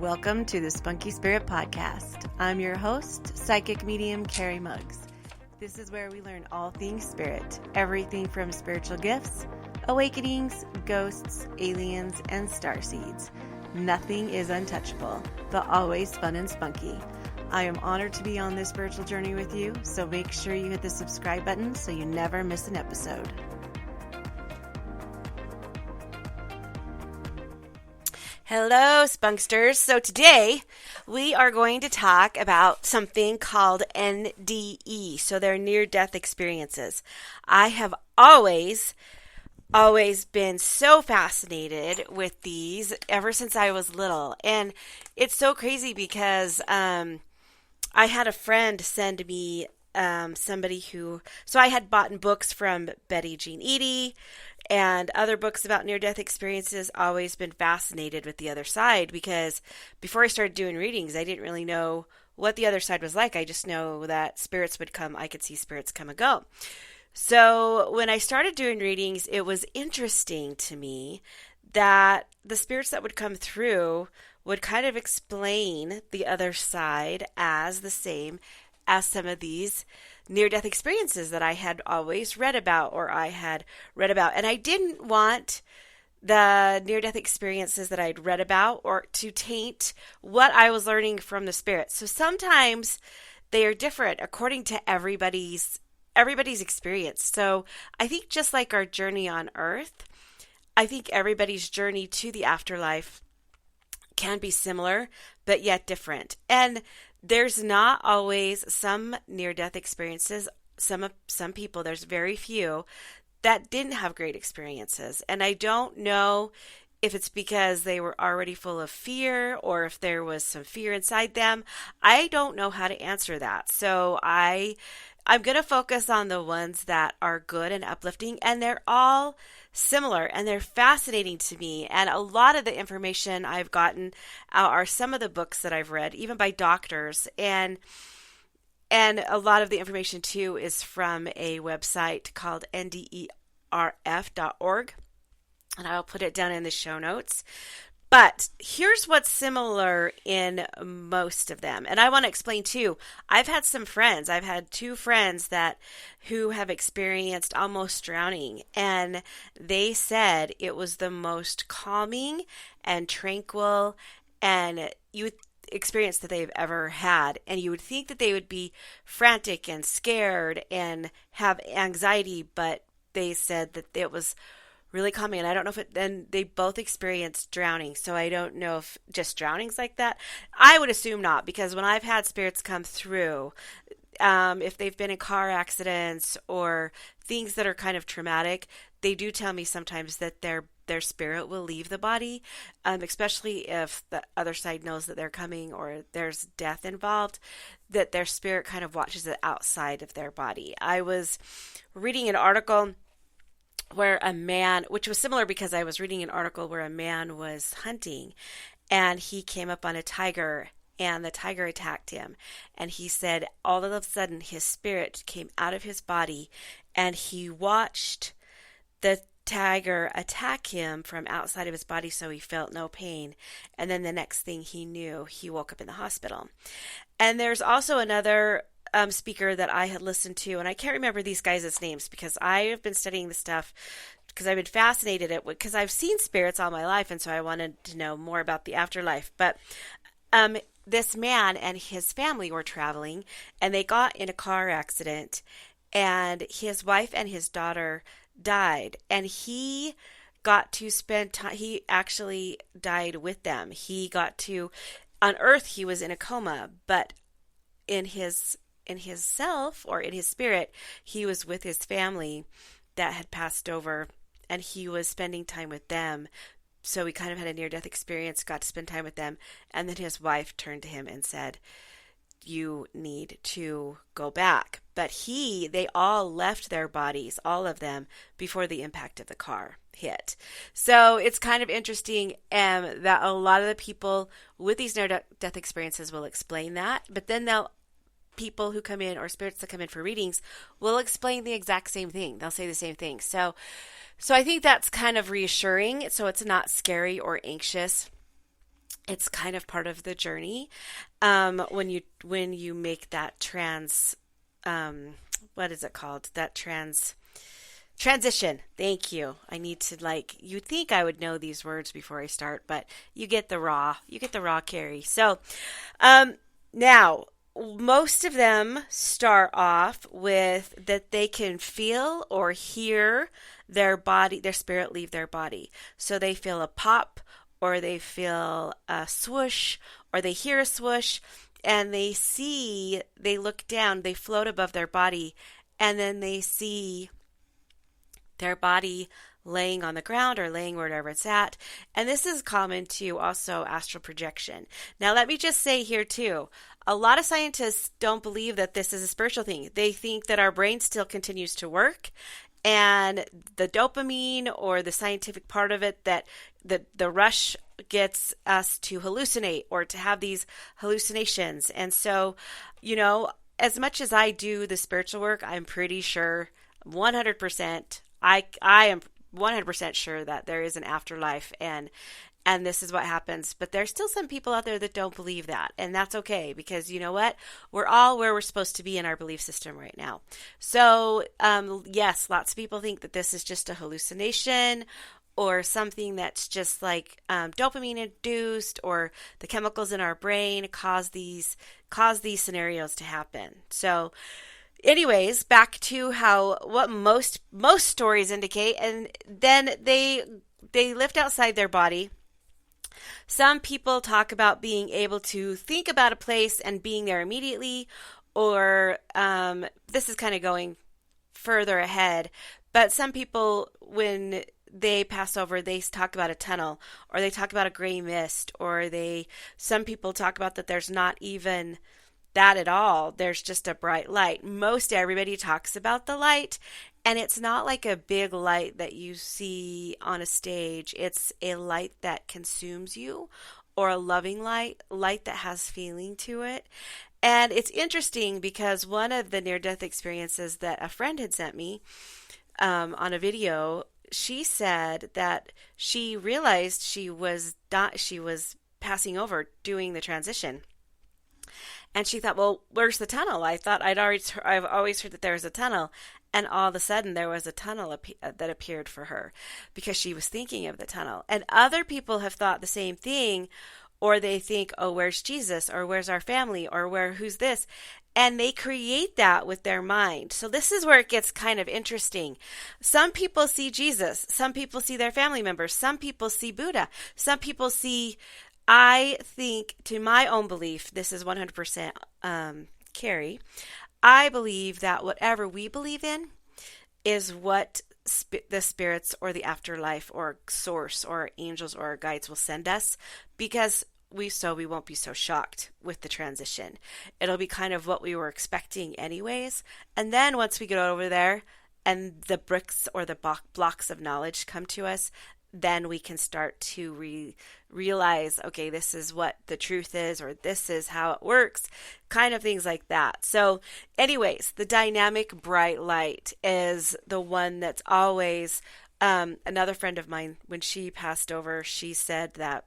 Welcome to the Spunky Spirit Podcast. I'm your host, psychic medium Carrie Muggs. This is where we learn all things spirit, everything from spiritual gifts, awakenings, ghosts, aliens, and starseeds. Nothing is untouchable, but always fun and spunky. I am honored to be on this spiritual journey with you, so make sure you hit the subscribe button so you never miss an episode. Hello, Spunksters. So today we are going to talk about something called NDE. So they're near-death experiences. I have always been so fascinated with these ever since I was little. And it's so crazy because I had a friend send me somebody who, so I had bought books from Betty Jean Eadie and other books about near-death experiences. Always been fascinated with the other side because before I started doing readings, I didn't really know what the other side was like. I just know that spirits would come. I could see spirits come and go. So when I started doing readings, it was interesting to me that the spirits that would come through would kind of explain the other side as the same as some of these near-death experiences that I had always read about or I had read about. And I didn't want the near-death experiences that I'd read about or to taint what I was learning from the spirits. So sometimes they are different according to everybody's experience. So I think just like our journey on Earth, I think everybody's journey to the afterlife can be similar, but yet different. And there's not always some near-death experiences. Some people, there's very few that didn't have great experiences. And I don't know if it's because they were already full of fear or if there was some fear inside them. I don't know how to answer that. So I'm going to focus on the ones that are good and uplifting, and they're all similar and they're fascinating to me. And a lot of the information I've gotten are some of the books that I've read, even by doctors. And a lot of the information too is from a website called nderf.org. And I'll put it down in the show notes. But here's what's similar in most of them. And I want to explain too. I've had two friends who have experienced almost drowning. And they said it was the most calming and tranquil and experience that they've ever had. And you would think that they would be frantic and scared and have anxiety, but they said that it was really calming. And I don't know then they both experienced drowning. So I don't know if just drowning's like that. I would assume not, because when I've had spirits come through, if they've been in car accidents or things that are kind of traumatic, they do tell me sometimes that their spirit will leave the body, especially if the other side knows that they're coming or there's death involved, that their spirit kind of watches it outside of their body. I was reading an article where a man, which was similar because I was reading an article where a man was hunting and he came up on a tiger and the tiger attacked him. And he said all of a sudden his spirit came out of his body and he watched the tiger attack him from outside of his body, so he felt no pain. And then the next thing he knew, he woke up in the hospital. And there's also another speaker that I had listened to, and I can't remember these guys' names because I have been studying this stuff because I've been fascinated because I've seen spirits all my life, and so I wanted to know more about the afterlife. But this man and his family were traveling, and they got in a car accident, and his wife and his daughter died, and he got to spend time. He actually died with them. He got to, on Earth, he was in a coma, but in his self or in his spirit, he was with his family that had passed over and he was spending time with them. So he kind of had a near-death experience, got to spend time with them. And then his wife turned to him and said, "You need to go back." But they all left their bodies, all of them, before the impact of the car hit. So it's kind of interesting that a lot of the people with these near-death experiences will explain that, but then people who come in or spirits that come in for readings will explain the exact same thing. They'll say the same thing. So I think that's kind of reassuring. So it's not scary or anxious. It's kind of part of the journey. When you make that um, what is it called? That transition. Thank you. I need to like, you think I would know these words before I start, but you get the raw Carrie. So, um, now most of them start off with that they can feel or hear their spirit leave their body. So they feel a pop or they feel a swoosh or they hear a swoosh and they look down, they float above their body and then they see their body laying on the ground or laying wherever it's at. And this is common to also astral projection. Now, let me just say here too, a lot of scientists don't believe that this is a spiritual thing. They think that our brain still continues to work and the dopamine or the scientific part of it that the rush gets us to hallucinate or to have these hallucinations. And so, as much as I do the spiritual work, I'm pretty sure 100% I am 100% sure that there is an afterlife and this is what happens. But there's still some people out there that don't believe that. And that's okay because you know what? We're all where we're supposed to be in our belief system right now. So, yes, lots of people think that this is just a hallucination or something that's just like dopamine induced or the chemicals in our brain cause these scenarios to happen. So, anyways, back to what most stories indicate, and then they lift outside their body. Some people talk about being able to think about a place and being there immediately, or this is kind of going further ahead. But some people, when they pass over, they talk about a tunnel, or they talk about a gray mist, or some people talk about that there's not even that at all. There's just a bright light. Most everybody talks about the light, and it's not like a big light that you see on a stage. It's a light that consumes you, or a loving light that has feeling to it. And it's interesting because one of the near-death experiences that a friend had sent me on a video, she said that she realized she was passing over doing the transition. And she thought, well, where's the tunnel? I've always heard that there was a tunnel. And all of a sudden there was a tunnel that appeared for her because she was thinking of the tunnel. And other people have thought the same thing, or they think, oh, where's Jesus? Or where's our family? Or who's this? And they create that with their mind. So this is where it gets kind of interesting. Some people see Jesus. Some people see their family members. Some people see Buddha. Some people see, I think, to my own belief, this is 100% Carrie, I believe that whatever we believe in is what the spirits or the afterlife or source or angels or our guides will send us, because we won't be so shocked with the transition. It'll be kind of what we were expecting anyways. And then once we get over there and the bricks or the blocks of knowledge come to us, then we can start to realize, okay, this is what the truth is, or this is how it works, kind of things like that. So anyways, the dynamic bright light is the one that's always, another friend of mine, when she passed over, she said that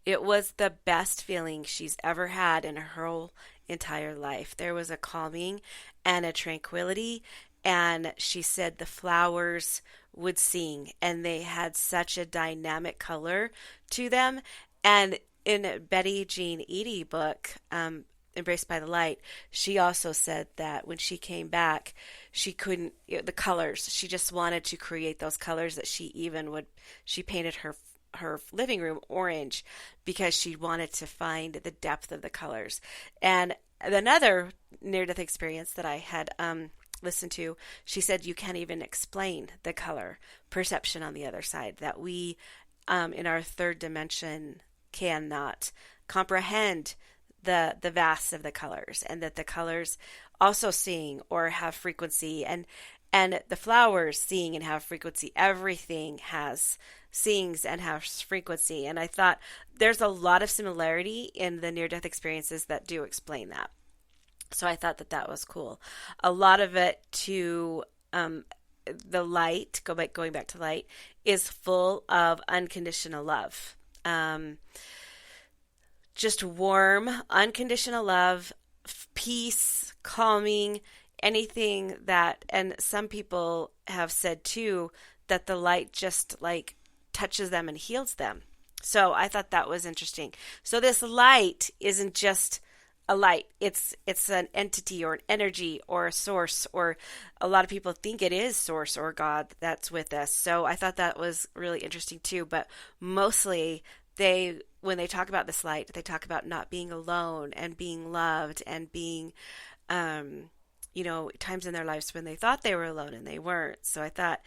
it was the best feeling she's ever had in her whole entire life. There was a calming and a tranquility, and she said the flowers would sing, and they had such a dynamic color to them. And in Betty Jean Eady book, Embraced by the Light, she also said that when she came back, she couldn't, the colors, she just wanted to create those colors that she painted her living room orange because she wanted to find the depth of the colors. And another near-death experience that I had listened to, she said you can't even explain the color perception on the other side, that we in our third dimension cannot comprehend the vast of the colors, and that the colors also sing or have frequency, and the flowers sing and have frequency. Everything sings and has frequency. And I thought there's a lot of similarity in the near-death experiences that do explain that. So I thought that was cool. A lot of it to the light, going back to light, is full of unconditional love. just warm, unconditional love, peace, calming, anything that, and some people have said too that the light just like touches them and heals them. So I thought that was interesting. So this light isn't just a light. It's an entity or an energy or a source, or a lot of people think it is source or God that's with us. So I thought that was really interesting too. But mostly they when they talk about this light, they talk about not being alone and being loved and being times in their lives when they thought they were alone and they weren't. So I thought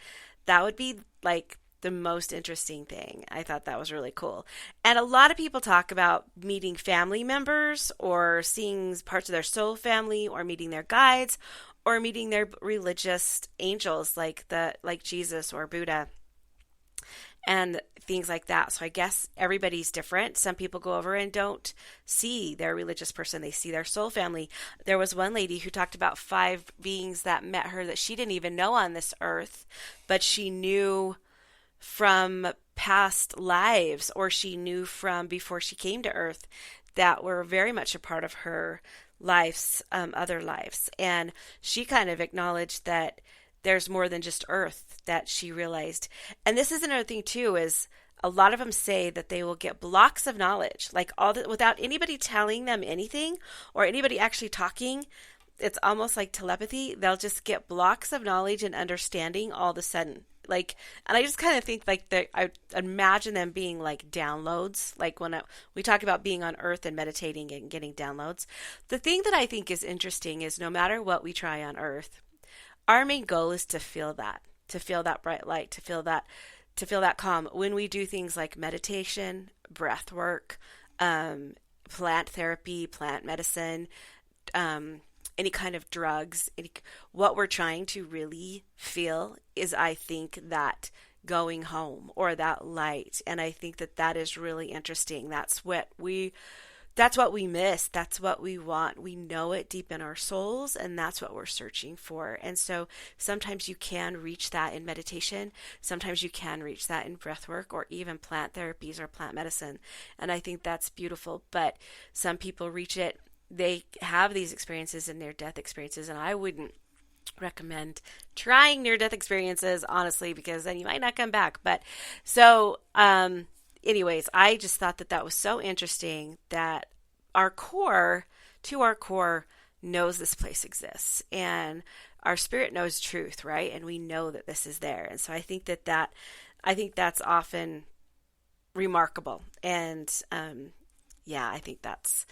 that would be like the most interesting thing. I thought that was really cool. And a lot of people talk about meeting family members or seeing parts of their soul family or meeting their guides or meeting their religious angels like Jesus or Buddha and things like that. So I guess everybody's different. Some people go over and don't see their religious person. They see their soul family. There was one lady who talked about 5 beings that met her that she didn't even know on this earth, but she knew from past lives, or she knew from before she came to earth, that were very much a part of her life's other lives. And she kind of acknowledged that there's more than just earth, that she realized. And this is another thing too, is a lot of them say that they will get blocks of knowledge, like without anybody telling them anything or anybody actually talking. It's almost like telepathy. They'll just get blocks of knowledge and understanding all of a sudden. And I just kind of think I imagine them being like downloads. Like when we talk about being on earth and meditating and getting downloads. The thing that I think is interesting is no matter what we try on earth, our main goal is to feel that bright light, to feel that calm. When we do things like meditation, breath work, plant therapy, plant medicine, any kind of drugs, what we're trying to really feel is, I think, that going home or that light. And I think that is really interesting. That's what we miss. That's what we want. We know it deep in our souls, and that's what we're searching for. And so sometimes you can reach that in meditation. Sometimes you can reach that in breath work or even plant therapies or plant medicine. And I think that's beautiful. But some people reach it. They have these experiences in near-death experiences, and I wouldn't recommend trying near-death experiences, honestly, because then you might not come back. But so, anyways, I just thought that was so interesting that our core knows this place exists, and our spirit knows truth, right? And we know that this is there. And so I think that's often remarkable. And, I think that's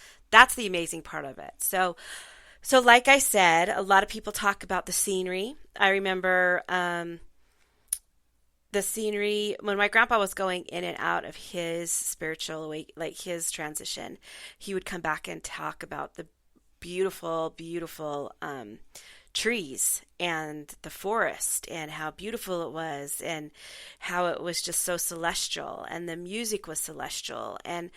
the amazing part of it. So like I said, a lot of people talk about the scenery. I remember the scenery when my grandpa was going in and out of his spiritual like his transition. He would come back and talk about the beautiful, beautiful trees and the forest and how beautiful it was and how it was just so celestial and the music was celestial. And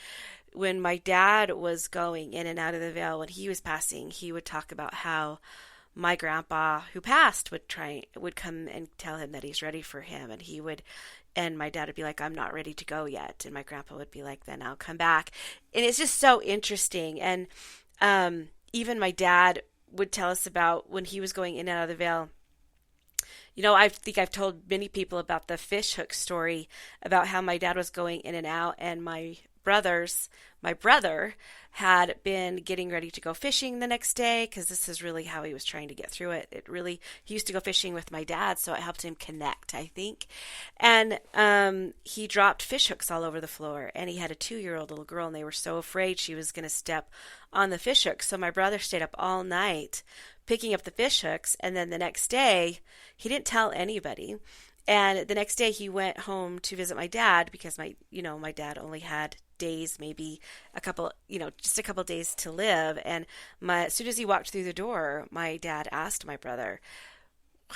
when my dad was going in and out of the veil, when he was passing, he would talk about how my grandpa who passed would come and tell him that he's ready for him. And my dad would be like, I'm not ready to go yet. And my grandpa would be like, then I'll come back. And it's just so interesting. And even my dad would tell us about when he was going in and out of the veil. I think I've told many people about the fish hook story about how my dad was going in and out, and my brother had been getting ready to go fishing the next day, because this is really how he was trying to get through it. He used to go fishing with my dad, so it helped him connect, I think. And he dropped fish hooks all over the floor, and he had a 2-year-old little girl, and they were so afraid she was going to step on the fish hooks. So my brother stayed up all night picking up the fish hooks, and then the next day, he didn't tell anybody. And the next day he went home to visit my dad, because my dad only had days, maybe just a couple days to live. And as soon as he walked through the door, my dad asked my brother,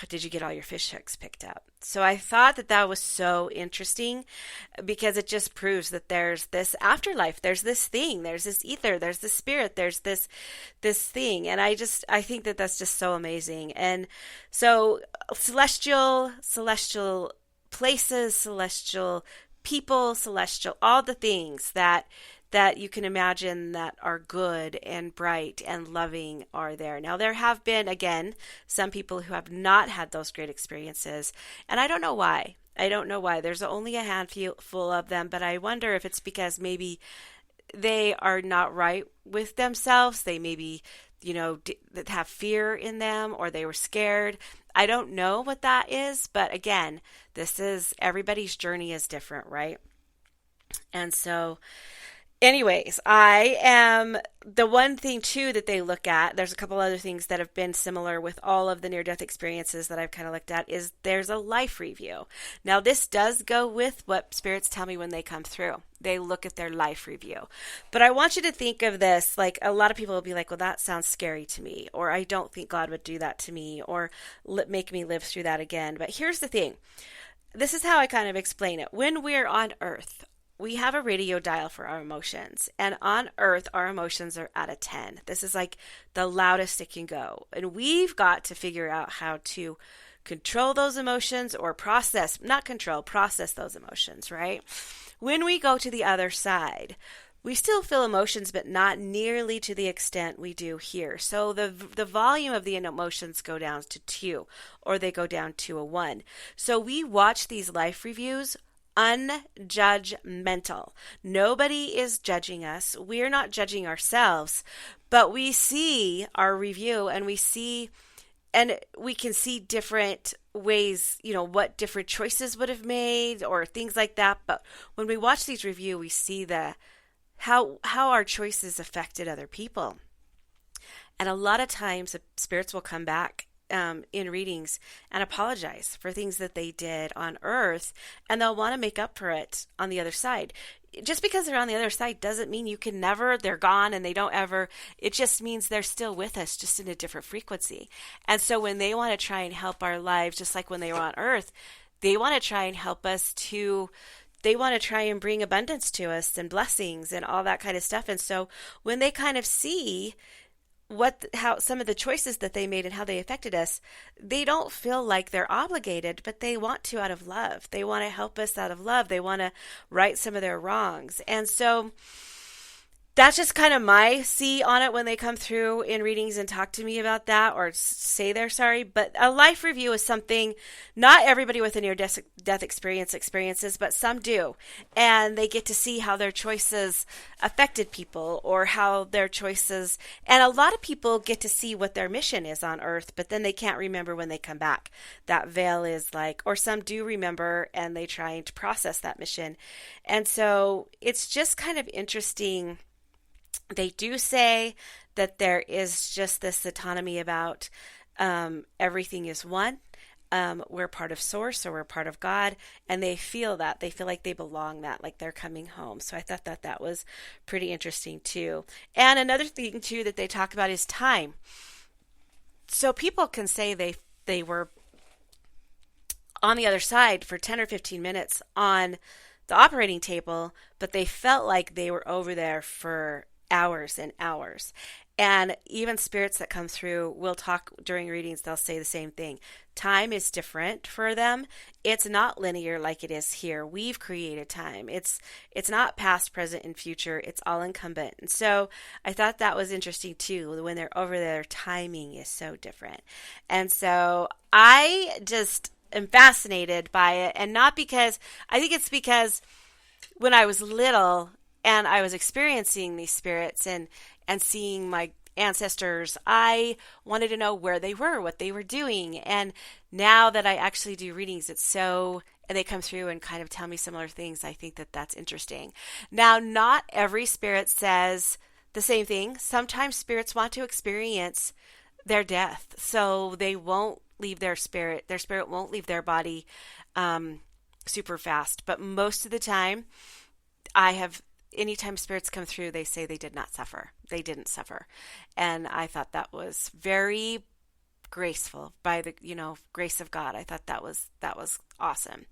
did you get all your fish hooks picked up? So I thought that was so interesting, because it just proves that there's this afterlife, there's this thing, there's this ether, there's this spirit, there's this thing. And I think that's just so amazing. And so celestial places, celestial people, celestial, all the things that that you can imagine that are good and bright and loving are there. Now, there have been, again, some people who have not had those great experiences, and I don't know why. I don't know why. There's only a handful of them, but I wonder if it's because maybe they are not right with themselves. They maybe, have fear in them, or they were scared. I don't know what that is, but again, this is everybody's journey is different, right? And so, anyways, I am the one thing too that they look at. There's a couple other things that have been similar with all of the near death experiences that I've kind of looked at is there's a life review. Now, this does go with what spirits tell me when they come through. They look at their life review. But I want you to think of this like a lot of people will be like, well, that sounds scary to me, or I don't think God would do that to me, or make me live through that again. But here's the thing. This is how I kind of explain it. When we're on earth, we have a radio dial for our emotions. And on earth, our emotions are at a 10. This is like the loudest it can go. And we've got to figure out how to control those emotions or process those emotions, right? When we go to the other side, we still feel emotions, but not nearly to the extent we do here. So the volume of the emotions go down to 2, or they go down to a 1. So we watch these life reviews unjudgmental. Nobody is judging us. We're not judging ourselves, but we see our review and we can see different ways, what different choices would have made or things like that. But when we watch these review, we see how our choices affected other people. And a lot of times the spirits will come back in readings and apologize for things that they did on earth, and they'll want to make up for it on the other side. Just because they're on the other side doesn't mean they're gone and they don't ever, it just means they're still with us, just in a different frequency. And so when they want to try and help our lives, just like when they were on earth, they want to try and help us they want to try and bring abundance to us and blessings and all that kind of stuff. And so when they kind of see how some of the choices that they made and how they affected us, they don't feel like they're obligated, but they want to out of love. They want to help us out of love. They want to right some of their wrongs. And so that's just kind of my see on it when they come through in readings and talk to me about that or say they're sorry. But a life review is something not everybody with a near-death experiences, but some do. And they get to see how their choices affected people or how their choices, and a lot of people get to see what their mission is on earth, but then they can't remember when they come back. That veil is like, or some do remember and they try to process that mission. And so it's just kind of interesting. They do say that there is just this autonomy about everything is one. We're part of Source, or we're part of God, and they feel that. They feel like they belong, like they're coming home. So I thought that was pretty interesting too. And another thing too that they talk about is time. So people can say they were on the other side for 10 or 15 minutes on the operating table, but they felt like they were over there for hours and hours. And even spirits that come through will talk during readings, they'll say the same thing. Time is different for them. It's not linear like it is here. We've created time. It's not past, present, and future. It's all incumbent. And so I thought that was interesting too. When they're over there, timing is so different. And so I just am fascinated by it. And not because, I think it's because when I was little, and I was experiencing these spirits and seeing my ancestors, I wanted to know where they were, what they were doing. And now that I actually do readings, and they come through and kind of tell me similar things, I think that that's interesting. Now, not every spirit says the same thing. Sometimes spirits want to experience their death, so they won't leave their spirit. Their spirit won't leave their body super fast. But most of the time, anytime spirits come through, they say they did not suffer. They didn't suffer. And I thought that was very graceful by the, grace of God. I thought that was awesome.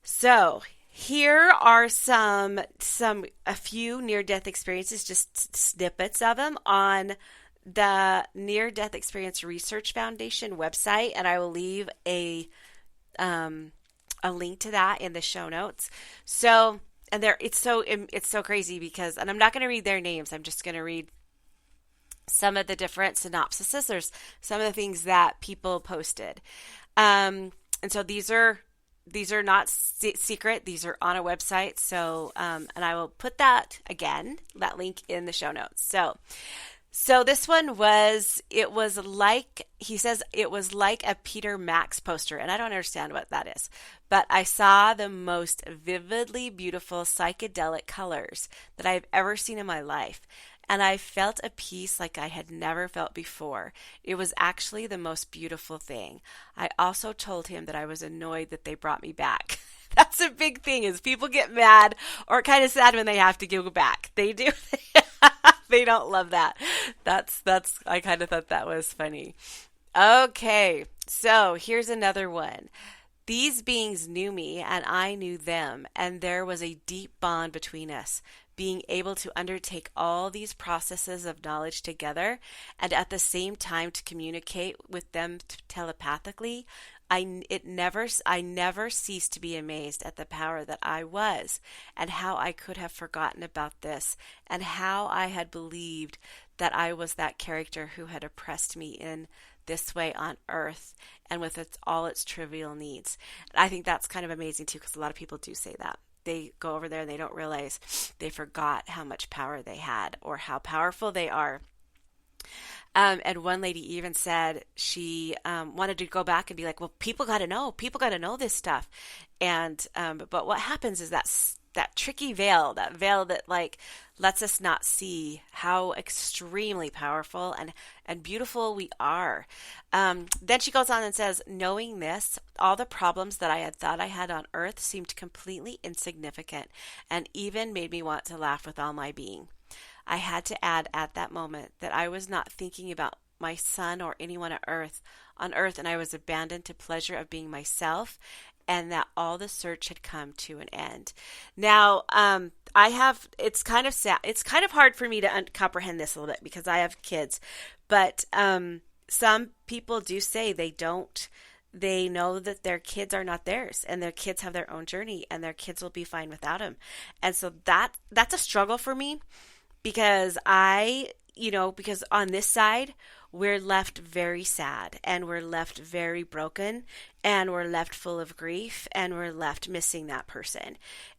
So here are a few near-death experiences, just snippets of them on the Near Death Experience Research Foundation website. And I will leave a link to that in the show notes. So and there it's so crazy because, and I'm not going to read their names. I'm just going to read some of the different synopsises. There's some of the things that people posted. And so these are not secret. These are on a website. So, and I will put that again, that link in the show notes. So this one it was like, he says it was like a Peter Max poster, and I don't understand what that is, but I saw the most vividly beautiful psychedelic colors that I've ever seen in my life. And I felt a peace like I had never felt before. It was actually the most beautiful thing. I also told him that I was annoyed that they brought me back. That's a big thing, is people get mad or kind of sad when they have to go back. They do. They don't love that. That's I kind of thought that was funny. Okay, so here's another one. These beings knew me and I knew them, and there was a deep bond between us. Being able to undertake all these processes of knowledge together and at the same time to communicate with them telepathically, I never ceased to be amazed at the power that I was, and how I could have forgotten about this, and how I had believed that I was that character who had oppressed me in this way on earth and with all its trivial needs. And I think that's kind of amazing too, because a lot of people do say that. They go over there and they don't realize they forgot how much power they had or how powerful they are. And one lady even said she wanted to go back and be like, well, people got to know this stuff. And but what happens is that tricky veil, that like lets us not see how extremely powerful and beautiful we are. Then she goes on and says, knowing this, all the problems that I had thought I had on earth seemed completely insignificant and even made me want to laugh with all my being. I had to add at that moment that I was not thinking about my son or anyone on earth, and I was abandoned to pleasure of being myself, and that all the search had come to an end. Now, it's kind of sad. It's kind of hard for me to comprehend this a little bit because I have kids, but some people do say they know that their kids are not theirs, and their kids have their own journey, and their kids will be fine without them. And so that's a struggle for me, because because on this side, we're left very sad, and we're left very broken, and we're left full of grief, and we're left missing that person.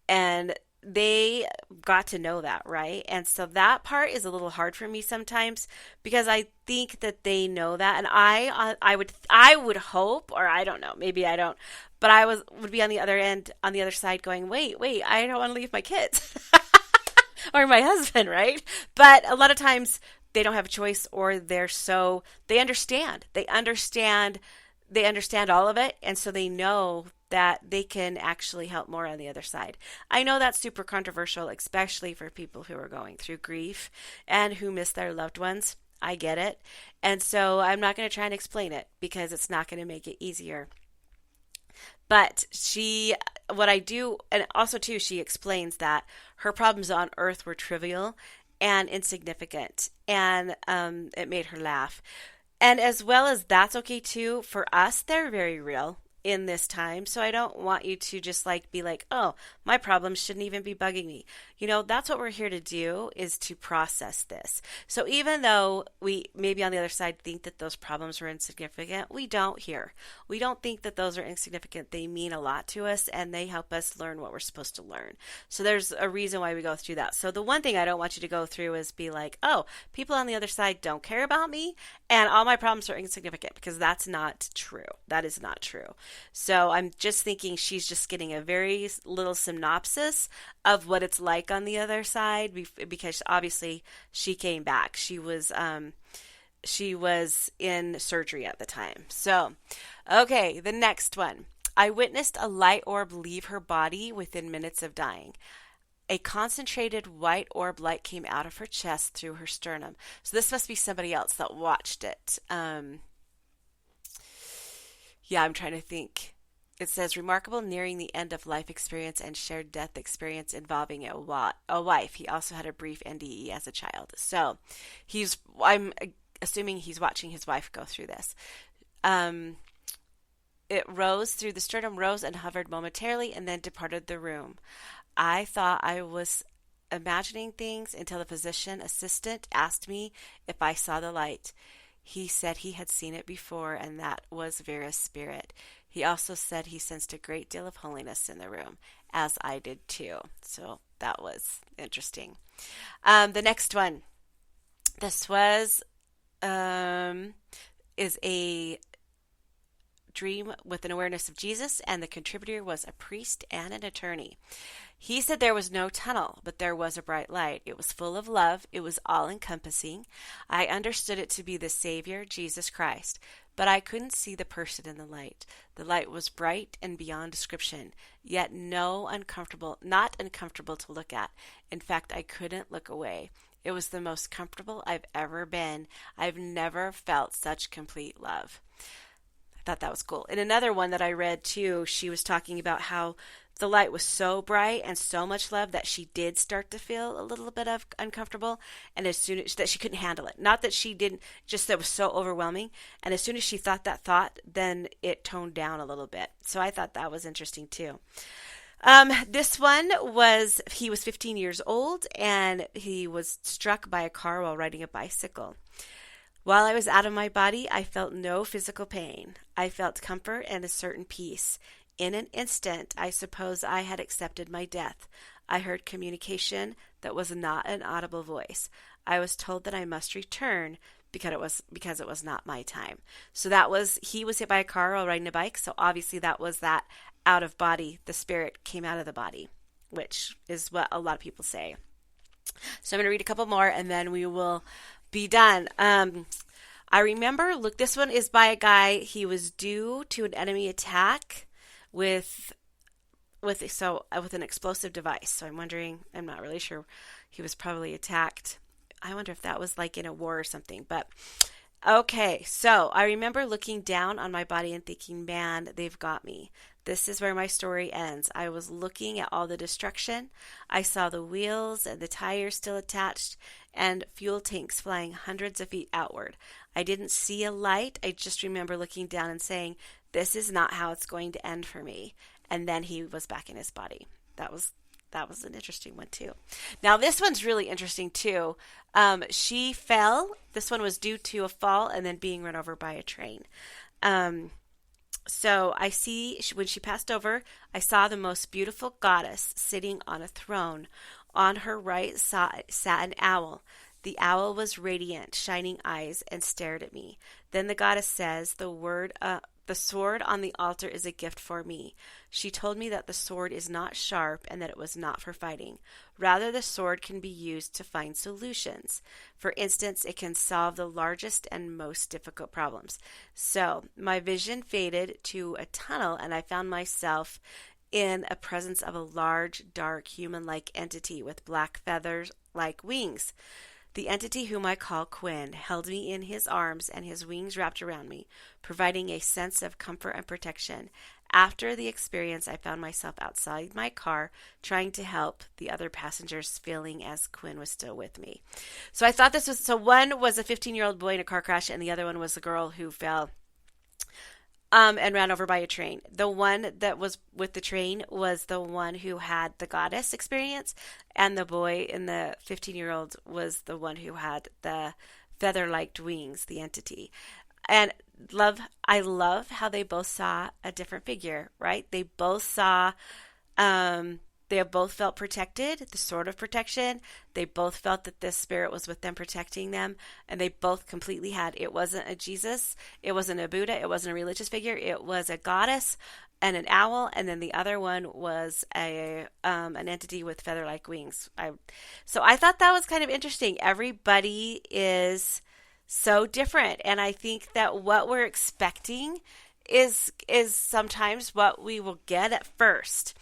And they got to know that, right? And so that part is a little hard for me sometimes, because I think that they know that, and I would hope, or I don't know, maybe I don't, but I would be on the other end, on the other side, going, wait, I don't want to leave my kids. Or my husband, right? But a lot of times they don't have a choice, or they understand all of it. And so they know that they can actually help more on the other side. I know that's super controversial, especially for people who are going through grief and who miss their loved ones. I get it. And so I'm not going to try and explain it, because it's not going to make it easier. But what I do, and also too, she explains that her problems on earth were trivial and insignificant, and it made her laugh. And as well as that's okay too, for us, they're very real in this time. So I don't want you to just be like, oh, my problems shouldn't even be bugging me. That's what we're here to do, is to process this. So even though we maybe on the other side think that those problems are insignificant, we don't here. We don't think that those are insignificant. They mean a lot to us, and they help us learn what we're supposed to learn. So there's a reason why we go through that. So the one thing I don't want you to go through is be like, oh, people on the other side don't care about me, and all my problems are insignificant, because that's not true. That is not true. So I'm just thinking she's just getting a very little synopsis of what it's like on the other side, because obviously she came back. She was in surgery at the time. So, okay, the next one. I witnessed a light orb leave her body within minutes of dying. A concentrated white orb light came out of her chest through her sternum. So this must be somebody else that watched it. Yeah, I'm trying to think. It says, remarkable nearing the end of life experience and shared death experience involving a wife. He also had a brief NDE as a child. So I'm assuming he's watching his wife go through this. It rose through the sternum, rose and hovered momentarily, and then departed the room. I thought I was imagining things until the physician assistant asked me if I saw the light. He said he had seen it before, and that was Vera's spirit. He also said he sensed a great deal of holiness in the room, as I did too. So that was interesting. The next one. This was um, is a dream with an awareness of Jesus, and the contributor was a priest and an attorney. He said there was no tunnel, but there was a bright light. It was full of love. It was all encompassing. I understood it to be the Savior, Jesus Christ, but I couldn't see the person in the light. The light was bright and beyond description, yet not uncomfortable to look at. In fact, I couldn't look away. It was the most comfortable I've ever been. I've never felt such complete love. I thought that was cool. In another one that I read too, she was talking about how the light was so bright and so much love that she did start to feel a little bit of uncomfortable, and as soon as that she couldn't handle it. Not that she didn't, just that it was so overwhelming. And as soon as she thought that thought, then it toned down a little bit. So I thought that was interesting too. This one was, he was 15 years old and he was struck by a car while riding a bicycle. While I was out of my body, I felt no physical pain. I felt comfort and a certain peace. In an instant, I suppose I had accepted my death. I heard communication that was not an audible voice. I was told that I must return because it was not my time. So that was, he was hit by a car while riding a bike. So obviously that was that out of body. The spirit came out of the body, which is what a lot of people say. So I'm going to read a couple more and then we will be done. I remember, look, this one is by a guy. He was due to an enemy attack with an explosive device. So I'm wondering, I'm not really sure. He was probably attacked. I wonder if that was like in a war or something. But okay, so I remember looking down on my body and thinking, man, they've got me. This is where my story ends. I was looking at all the destruction. I saw the wheels and the tires still attached and fuel tanks flying hundreds of feet outward. I didn't see a light. I just remember looking down and saying, this is not how it's going to end for me. And then he was back in his body. That was an interesting one too. Now this one's really interesting too. She fell. This one was due to a fall and then being run over by a train. So I see when she passed over, I saw the most beautiful goddess sitting on a throne. On her right side sat an owl. The owl was radiant, shining eyes, and stared at me. Then the goddess says, the sword on the altar is a gift for me. She told me that the sword is not sharp and that it was not for fighting. Rather, the sword can be used to find solutions. For instance, it can solve the largest and most difficult problems. So, my vision faded to a tunnel and I found myself in a presence of a large, dark, human-like entity with black feathers like wings. The entity, whom I call Quinn, held me in his arms and his wings wrapped around me, providing a sense of comfort and protection. After the experience, I found myself outside my car trying to help the other passengers, feeling as Quinn was still with me. So I thought one was a 15-year-old boy in a car crash and the other one was the girl who fell and ran over by a train. The one that was with the train was the one who had the goddess experience, and the boy in the 15-year-old was the one who had the feather-like wings, the entity. And I love how they both saw a different figure, right? They both saw, they both felt protected, the sort of protection. They both felt that this spirit was with them, protecting them. And they both completely it wasn't a Jesus, it wasn't a Buddha, it wasn't a religious figure, it was a goddess and an owl. And then the other one was an entity with feather-like wings. So I thought that was kind of interesting. Everybody is so different. And I think that what we're expecting is sometimes what we will get at first.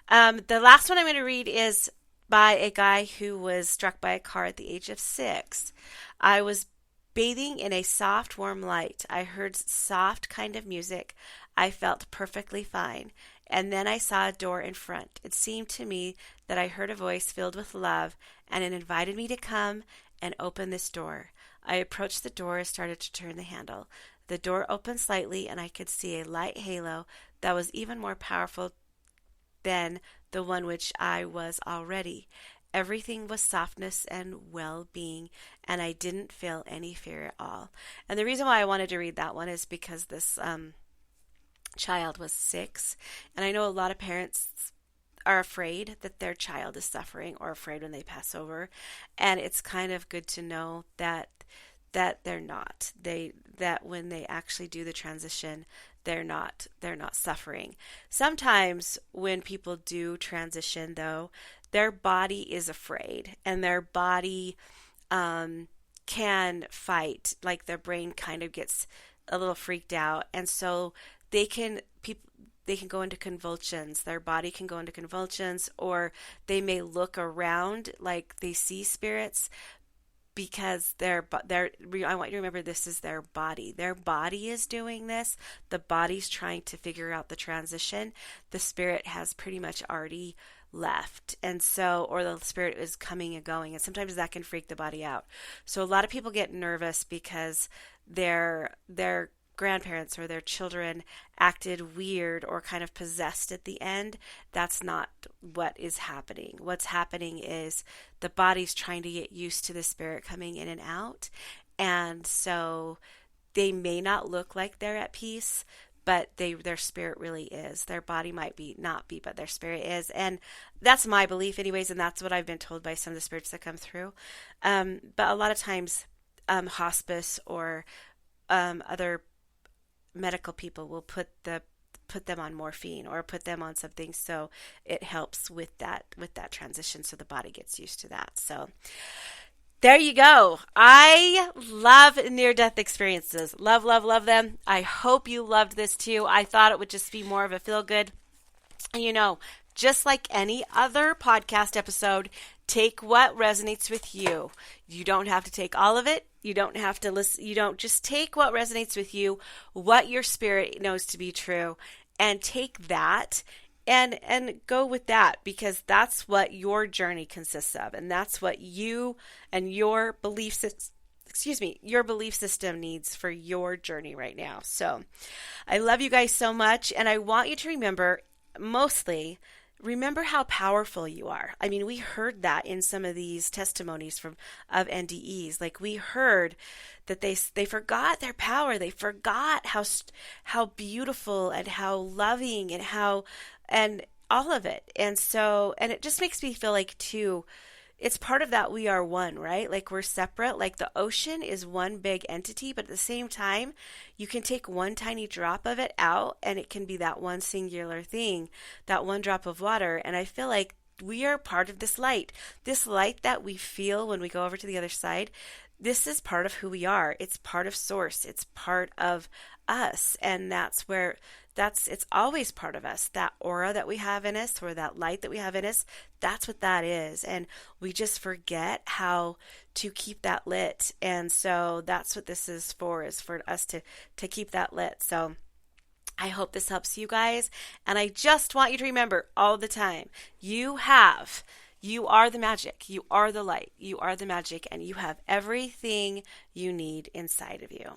The last one I'm going to read is by a guy who was struck by a car at the age of 6. I was bathing in a soft, warm light. I heard soft kind of music. I felt perfectly fine. And then I saw a door in front. It seemed to me that I heard a voice filled with love, and it invited me to come and open this door. I approached the door and started to turn the handle. The door opened slightly, and I could see a light halo that was even more powerful than the one which I was already. Everything was softness and well-being, and I didn't feel any fear at all. And the reason why I wanted to read that one is because this child was 6, and I know a lot of parents are afraid that their child is suffering or afraid when they pass over, and it's kind of good to know that they're not. That when they actually do the transition, they're not suffering. Sometimes when people do transition though, their body is afraid and their body can fight, like their brain kind of gets a little freaked out, and so they can go into convulsions. Their body can go into convulsions, or they may look around like they see spirits, because I want you to remember, this is their body. Their body is doing this. The body's trying to figure out the transition. The spirit has pretty much already left, and so, or the spirit is coming and going, and sometimes that can freak the body out. So a lot of people get nervous because their grandparents or their children acted weird or kind of possessed at the end. That's not what is happening. What's happening is the body's trying to get used to the spirit coming in and out, and so they may not look like they're at peace, but their spirit really is. Their body might not be, but their spirit is. And that's my belief anyways, and that's what I've been told by some of the spirits that come through. But a lot of times hospice or other medical people will put them on morphine or put them on something, so it helps with that transition, so the body gets used to that. So there you go. I love near-death experiences. Love, love, love them. I hope you loved this too. I thought it would just be more of a feel-good. Just like any other podcast episode, take what resonates with you. You don't have to take all of it. You don't have to listen. You don't just take what resonates with you, what your spirit knows to be true, and take that and go with that, because that's what your journey consists of, and that's what you and your belief system needs for your journey right now. So I love you guys so much, and I want you to remember how powerful you are. I mean, we heard that in some of these testimonies of NDEs. Like, we heard that they forgot their power. They forgot how beautiful and how loving and all of it. And it just makes me feel like too, it's part of that we are one, right? Like, we're separate. Like, the ocean is one big entity, but at the same time, you can take one tiny drop of it out and it can be that one singular thing, that one drop of water. And I feel like we are part of this light that we feel when we go over to the other side. This is part of who we are. It's part of Source. It's part of us. And it's always part of us. That aura that we have in us, or that light that we have in us, that's what that is. And we just forget how to keep that lit. And so that's what this is for us to keep that lit. So I hope this helps you guys. And I just want you to remember all the time, you are the magic, you are the light, you are the magic, and you have everything you need inside of you.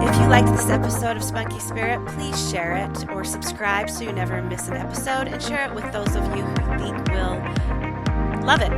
If you liked this episode of Spunky Spirit, please share it or subscribe so you never miss an episode, and share it with those of you who think will love it.